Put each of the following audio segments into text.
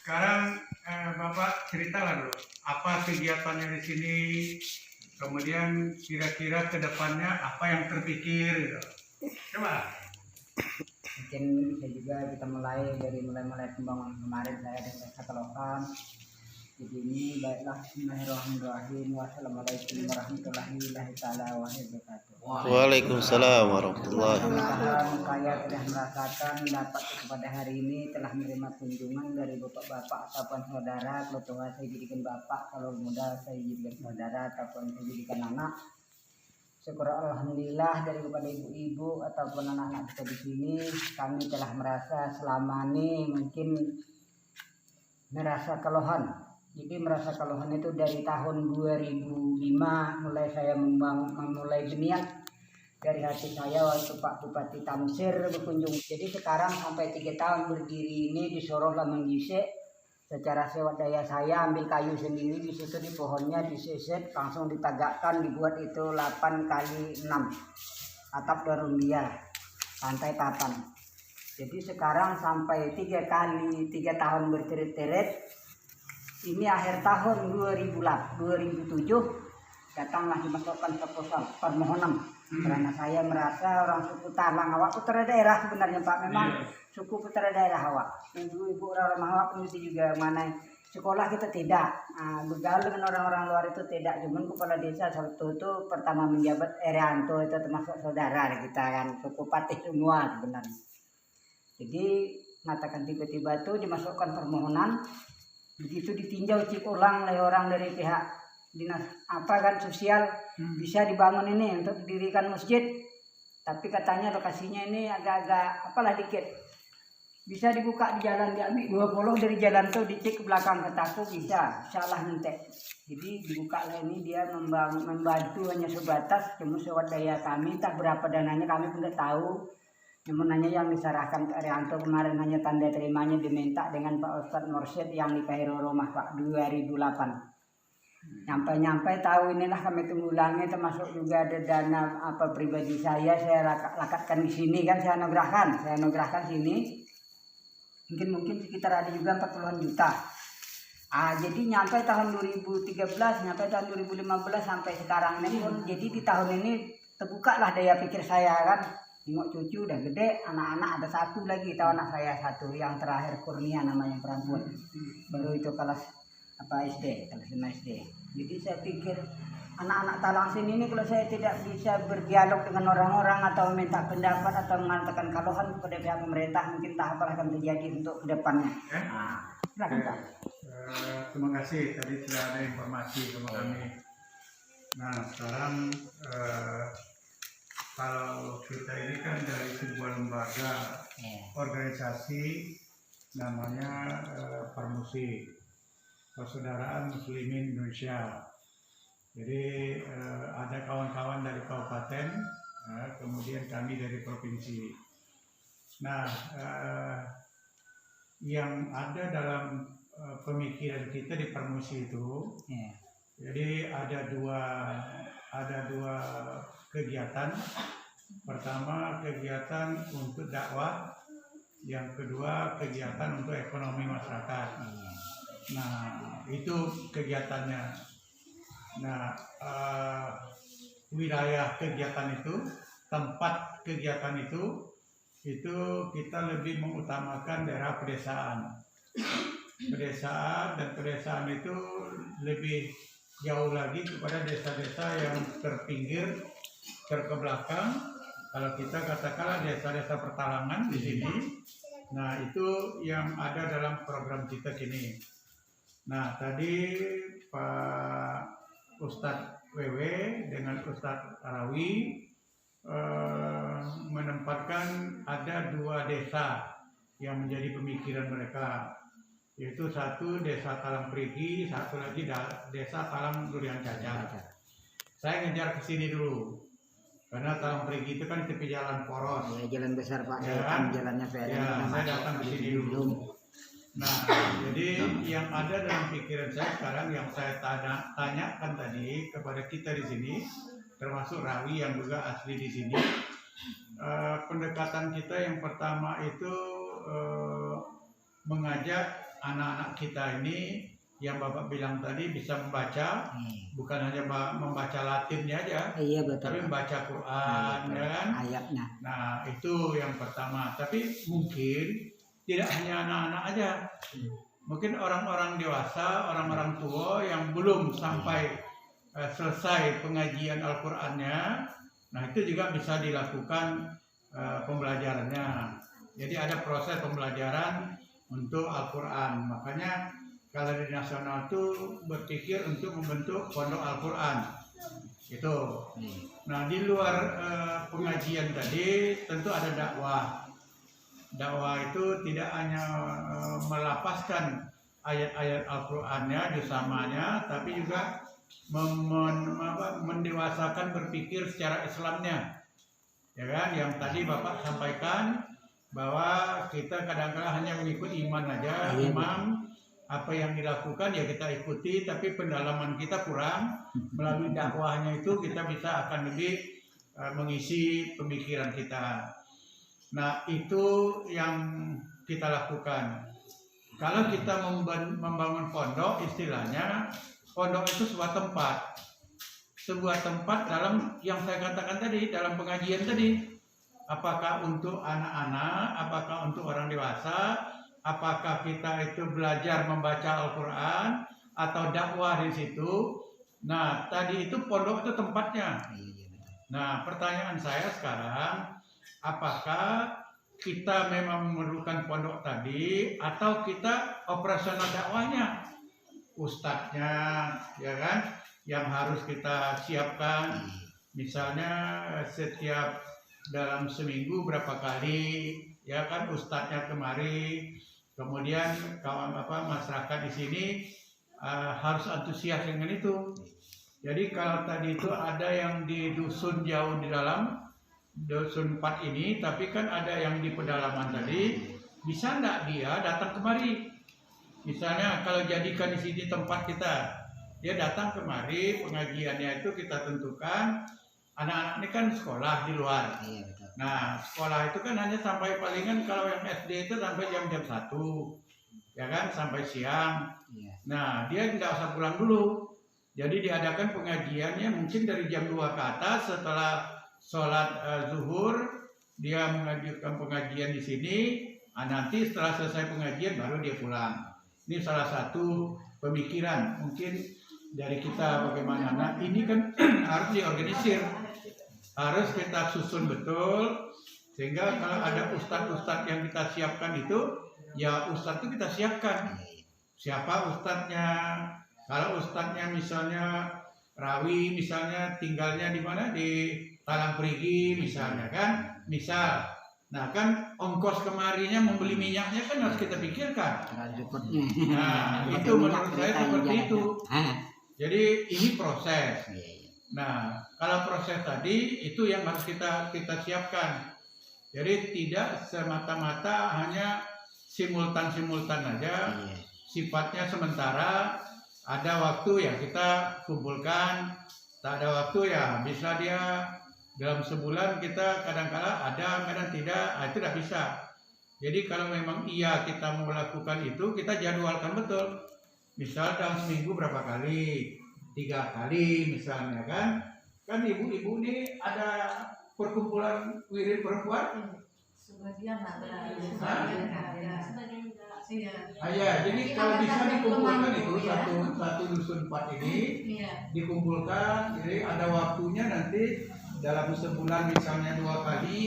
Sekarang Bapak ceritalah dulu apa kegiatannya di sini, kemudian kira-kira ke depannya apa yang terpikir gitu. Coba. Mungkin bisa juga kita mulai pembangunan kemarin saya dengan desa Kelokan. Jadi ini baiklah, bismillahirrahmanirrahim. Wassalamualaikum warahmatullahi wabarakatuh. Waalaikumsalam warahmatullahi wabarakatuh. Saya telah merasakan dapat kepada hari ini telah menerima kunjungan dari bapak-bapak ataupun saudara. Kalau tua saya jadikan bapak, kalau muda saya jadikan saudara ataupun saya jadikan anak. Syukur alhamdulillah dari kepada ibu-ibu ataupun anak-anak kita di sini, kami telah merasa selama ini mungkin merasa keluhan. Jadi merasa keluhan itu dari tahun 2005 mulai saya memulai berniat dari hati saya waktu Pak Bupati Tamsir berkunjung. Jadi sekarang sampai 3 tahun berdiri ini di Soroh Lamang Gisek, secara swadaya saya ambil kayu sendiri di situ, di pohonnya diseset langsung ditagakkan, dibuat itu 8 kali 6 atap darumbia lantai papan. Jadi sekarang sampai 3 tahun berteret-teret. Ini akhir tahun 2007 datanglah dimasukkan proposal permohonan karena saya merasa orang suku Talang Awak putra daerah sebenarnya Pak, memang suku putra daerah Awak, ibu-ibu orang Awak itu juga mana sekolah kita tidak bergaul dengan orang-orang luar itu tidak, cuman kepala desa satu itu pertama menjabat Erianto itu termasuk saudara kita kan, suku Patih semua sebenarnya. Jadi mengatakan tiba-tiba itu dimasukkan permohonan, begitu ditinjau cek ulang oleh orang dari pihak dinas sosial, bisa dibangun ini untuk didirikan masjid, tapi katanya lokasinya ini agak-agak dikit, bisa dibuka di jalan, diambil 20 dari jalan tuh dicek ke belakang ke Taku bisa, insyaallah nanti. Jadi dibuka lah ini, dia membantu hanya sebatas cuma swadaya kami, tak berapa dananya kami pun tidak tahu. Namun hanya yang diserahkan ke Arianto kemarin hanya tanda terimanya diminta dengan Pak Ustadz Morsyid yang di Kairo Rumah Pak 2008. Nyampe tahu inilah kami tunggulangi, termasuk juga ada dana pribadi saya lakatkan di sini kan, saya anugerahkan sini. Mungkin sekitar ada juga 40-an juta. Jadi nyampe tahun 2013, nyampe tahun 2015 sampai sekarang ini pun, jadi di tahun ini terbuka lah daya pikir saya kan. Tengok cucu udah gede, anak-anak ada satu lagi, tahu anak saya satu yang terakhir Kurnia namanya perempuan, baru itu kelas SD, kelas 5 SD. Jadi saya pikir anak-anak Talang sini ini kalau saya tidak bisa berdialog dengan orang-orang atau minta pendapat atau mengatakan keluhan kepada pihak pemerintah, mungkin tak apa akan terjadi untuk kedepannya. Silakan Pak. Terima kasih, tadi sudah ada informasi sama kami. Nah sekarang kalau kita ini kan dari sebuah lembaga organisasi namanya Permusi, Persaudaraan Muslimin Indonesia. Jadi ada kawan-kawan dari kabupaten, kemudian kami dari provinsi. Nah yang ada dalam pemikiran kita di Permusi itu, jadi ada dua kegiatan. Pertama kegiatan untuk dakwah, yang kedua kegiatan untuk ekonomi masyarakat. Nah itu kegiatannya. Nah wilayah kegiatan itu, tempat kegiatan itu kita lebih mengutamakan daerah pedesaan dan pedesaan itu lebih jauh lagi kepada desa-desa yang terpinggir, terkebelakang. Kalau kita katakanlah desa-desa pertalangan di sini, nah itu yang ada dalam program kita kini. Nah tadi Pak Ustadz WW dengan Ustadz Arawi menempatkan ada 2 desa yang menjadi pemikiran mereka, yaitu satu desa Talang Perigi, satu lagi desa Talang Durian Cacar. Saya ngejar ke sini dulu karena Talang Perigi itu kan tepi jalan poros, jalan besar Pak, jalannya saya datang ke sini dulu. Nah jadi yang ada dalam pikiran saya sekarang, yang saya tanyakan tadi kepada kita di sini, termasuk Rawi yang juga asli di sini, pendekatan kita yang pertama itu mengajak anak-anak kita ini yang Bapak bilang tadi bisa membaca, bukan hanya membaca Latinnya aja, Iya tapi betul. membaca Quran, ya kan? Ayatnya. Nah, itu yang pertama. Tapi mungkin tidak hanya anak-anak aja. Mungkin orang-orang dewasa, orang-orang tua yang belum sampai selesai pengajian Al-Qur'annya, nah itu juga bisa dilakukan pembelajarannya. Jadi ada proses pembelajaran untuk Al-Qur'an. Makanya kalau di nasional itu berpikir untuk membentuk pondok Al-Qur'an. Itu. Nah, di luar pengajian tadi tentu ada dakwah. Dakwah itu tidak hanya melapaskan ayat-ayat Al-Qur'annya, jusamanya, tapi juga mendewasakan berpikir secara Islamnya. Ya kan? Yang tadi Bapak sampaikan bahwa kita kadang-kadang hanya mengikut iman aja, imam apa yang dilakukan ya kita ikuti, tapi pendalaman kita kurang. Melalui dakwahnya itu kita bisa akan lebih mengisi pemikiran kita. Nah, itu yang kita lakukan. Kalau kita membangun pondok, istilahnya pondok itu sebuah tempat dalam yang saya katakan tadi, dalam pengajian tadi. Apakah untuk anak-anak, apakah untuk orang dewasa, apakah kita itu belajar membaca Al-Quran atau dakwah di situ. Nah, tadi itu pondok itu tempatnya. Nah, pertanyaan saya sekarang, apakah kita memang memerlukan pondok tadi atau kita operasional dakwahnya? Ustadznya, ya kan, yang harus kita siapkan. Misalnya setiap dalam seminggu berapa kali, ya kan, ustadznya kemari. Kemudian masyarakat di sini harus antusias dengan itu. Jadi kalau tadi itu ada yang di dusun jauh di dalam dusun 4 ini, tapi kan ada yang di pedalaman tadi, bisa enggak dia datang kemari? Misalnya kalau jadikan di sini tempat kita, dia datang kemari, pengajiannya itu kita tentukan. Anak-anak ini kan sekolah di luar. Nah, sekolah itu kan hanya sampai palingan kalau yang SD itu sampai jam-jam 1, ya kan, sampai siang. Nah, dia tidak usah pulang dulu. Jadi diadakan pengajiannya mungkin dari jam 2 ke atas, setelah sholat zuhur, dia mengajukan pengajian di sini. Nanti setelah selesai pengajian baru dia pulang. Ini salah satu pemikiran mungkin dari kita bagaimana. Nah, ini kan harus diorganisir. Harus kita susun betul, sehingga kalau ada ustadz-ustadz yang kita siapkan itu, ya ustadz itu kita siapkan. Siapa ustadznya? Kalau ustadznya misalnya Rawi, misalnya tinggalnya di mana? Di Talang Perigi misalnya kan? Misal. Nah kan ongkos kemarinya membeli minyaknya kan harus kita pikirkan. Nah itu menurut saya seperti itu. Jadi ini proses. Nah, kalau proses tadi itu yang harus kita siapkan. Jadi tidak semata-mata hanya simultan aja, sifatnya sementara. Ada waktu ya kita kumpulkan, tak ada waktu ya bisa dia dalam sebulan kita kadang-kala ada, kadang tidak, itu tidak bisa. Jadi kalau memang iya kita mau melakukan itu, kita jadwalkan betul. Misal dalam seminggu berapa kali? 3 kali misalnya kan ibu-ibu ini ada perkumpulan wirid perempuan sebagian ada sebagian enggak ya jadi kalau bisa dikumpulkan itu satu dusun 4 ini dikumpulkan, jadi ada waktunya nanti dalam sebulan misalnya 2 kali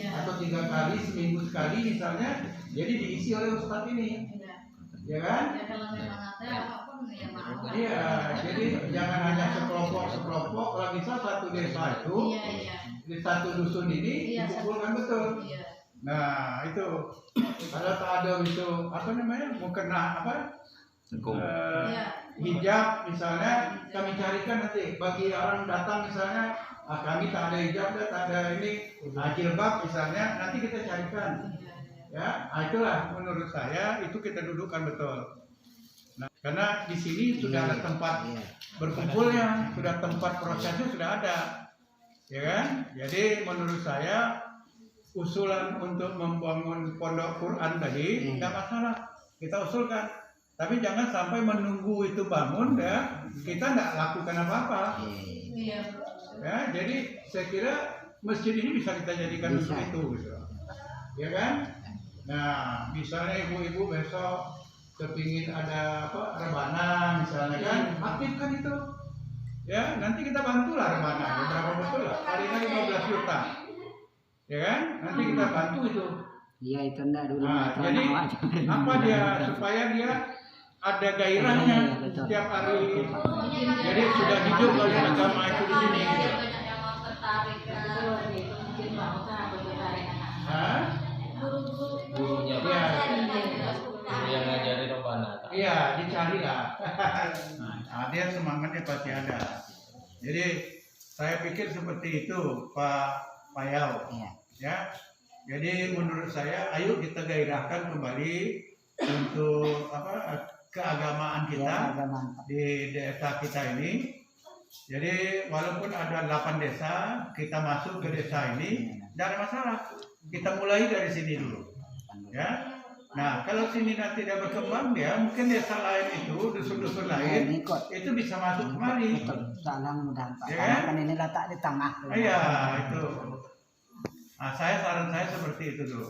atau 3 kali, seminggu sekali misalnya, jadi diisi oleh ustadz ini ya kan? Ya kalau memang ada apapun ya mau. Iya, jadi jangan hanya sekelompok. Kalau bisa satu desa itu, di satu dusun ini dikumpulkan betul. Nah itu kalau tak ada itu apa namanya mukena hijab misalnya kami carikan nanti bagi orang datang misalnya kami tak ada hijab tak ada ini jilbab misalnya, nanti kita carikan. Ya, itulah menurut saya itu kita dudukkan betul. Nah, karena di sini sudah ada tempat berkumpulnya, sudah tempat prosesnya sudah ada, ya kan? Jadi menurut saya usulan untuk membangun pondok Quran tadi tidak masalah. kita usulkan. Tapi jangan sampai menunggu itu bangun ya kita nggak lakukan apa-apa. Iya. Ya, jadi saya kira masjid ini bisa kita jadikan untuk Bisa. itu, gitu. Ya kan? Nah, misalnya ibu-ibu besok kepingin ada apa rebana misalnya kan, aktifkan itu. Ya, nanti kita bantulah rebana. Ya, berapa betul lah? Kalinya 15 juta. Ya kan? Nanti kita bantu itu. Iya itu enggak dulu. Nah, itu jadi anak aja. apa dia supaya dia ada gairahnya Iya, betul. setiap hari. Jadi sudah hidup oleh agama itu di sini. Gitu. Banyak yang mau tertarik ke itu mungkin mau tertarik anak. Hah? Gurunya Iya. yang ngajarin rebana. Iya, dicari lah. Nah, dia semangatnya pasti ada. Jadi saya pikir seperti itu, Pak Yao. Iya. Ya. Jadi menurut saya, ayo kita gairahkan kembali untuk apa keagamaan Iya, kita agak mantap. di desa kita ini. Jadi walaupun ada 8 desa, kita masuk ke desa ini, tidak ada masalah. Kita mulai dari sini dulu. Ya. Nah, kalau sini nanti dia berkembang ya, mungkin desa lain itu, dusun-dusun lain Ikut. itu bisa masuk kemari. Betul. Salah mudah Pak. Ya Karena kan? kan ini letak di tengah. Iya, itu. Nah, saran saya seperti itu dulu.